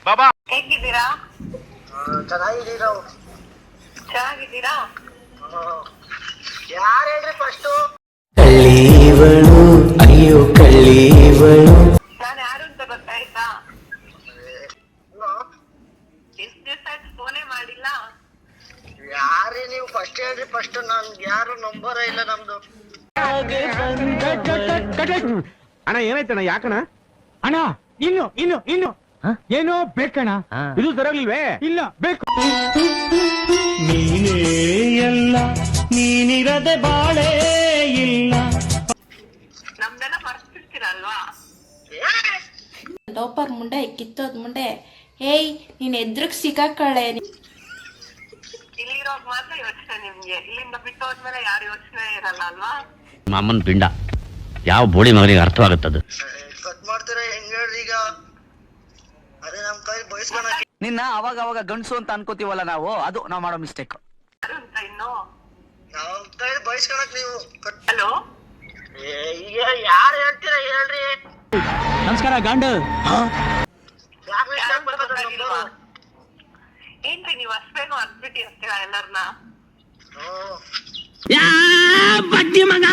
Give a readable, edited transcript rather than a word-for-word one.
ಬಾಬಾ ಹೇಗಿದ್ದೀರಾ? ಚೆನ್ನಾಗಿದ್ದೀರಾ? ಚೆನ್ನಾಗಿದ್ದೀರಾ? ಯಾರು ಹೇಳ್ರಿ ಫಸ್ಟು? ಕಳ್ಳೀವಳು ಅಯ್ಯೋ ಕಳ್ಳೀವಳು. ನಾನು ಯಾರು ಅಂತ ಗೊತ್ತಾಯ್ತಾ? ಎಷ್ಟು ದಿವಸ ಆಯ್ತು ಫೋನೇ ಮಾಡಿಲ್ಲ. ಯಾರೇ ನೀವು ಫಸ್ಟ್ ಹೇಳ್ರಿ ಫಸ್ಟ್. ನನ್ಗೆ ಯಾರು ನಂಬರ ಇಲ್ಲ ನಮ್ದು. ಅಣ್ಣ ಏನಾಯ್ತಣ್ಣ? ಯಾಕಣ್ಣ? ಅಣ್ಣ ಇನ್ನು ಏನೋ ಬೇಕಣ್ಣ. ಇದು ಸರಿಯಾಗಿಲ್ವೇ? ಇಲ್ಲ ಬೇಕು. ನೀನೇ ಎಲ್ಲ ನೀನಿರದೆ ಬಾಳೇ ಇಲ್ಲ. ನಮ್ದೆಲ್ಲ ಮರ್ತಿರ್ತೀರಲ್ವಾ? ಲೋಪರ್ ಮುಂಡೆ ಕಿತ್ತೋದ್ ಮುಂಡೆ. ಏಯ್ ನೀನ್ ಎದ್ರಗ್ ಸಿಕ್ಕಾಕಳೆ. ಇಲ್ಲಿರೋಗ್ ಮಾತ್ರ ಯೋಚನೆ ನಿಮ್ಗೆ. ಇಲ್ಲಿಂದ ಬಿಟ್ಟು ಹೋದ್ಮೇಲೆ ಯಾರು ಯೋಚನೆ ಇರಲ್ಲ ಅಲ್ವಾ? ಮಾಮನ್ ಪಿಂಡ ಯಾವ ಬೋಳಿ ಮಗನಿಗೆ ಅರ್ಥವಾಗುತ್ತದು. ಕಟ್ ಮಾಡ್ತೀರಾ ಹೆಂಗ್ ಹೇಳ್ರಿ ಈಗ? ಅದೇ ನಮ್ ಕೈ ಬಯಸ್ಕೊಳಕ್ಕೆ. ನಿನ್ನ ಅವಾಗ ಗಂಡ್ಸು ಅಂತ ಅನ್ಕೋತೀವಲ್ಲ ನಾವು, ಅದು ನಾವು ಮಾಡೋ ಮಿಸ್ಟೇಕ್. ಯಾರು ಅಂತ ಇನ್ನು? ನಮ್ ಕೈ ಬಯಸ್ಕೊಳಕ್ ನೀವು ಹಲೋ, ಈಗ ಯಾರು ಹೇಳ್ತೀರಾ ಹೇಳ್ರಿ? ನಮಸ್ಕಾರ ಗಂಡು. ಯಾಕೆ ಮಿಸ್ಟೇಕ್ ಬರ್ತದ ನಂಬರು? ಏನ್ರಿ ನೀವು ಅಷ್ಟೇನು ಅರ್ಬಿಟ್ಟಿ ಇರ್ತೀರಾ ಎಲ್ಲರನ್ನ? ಬಡ್ಡಿ ಮಗ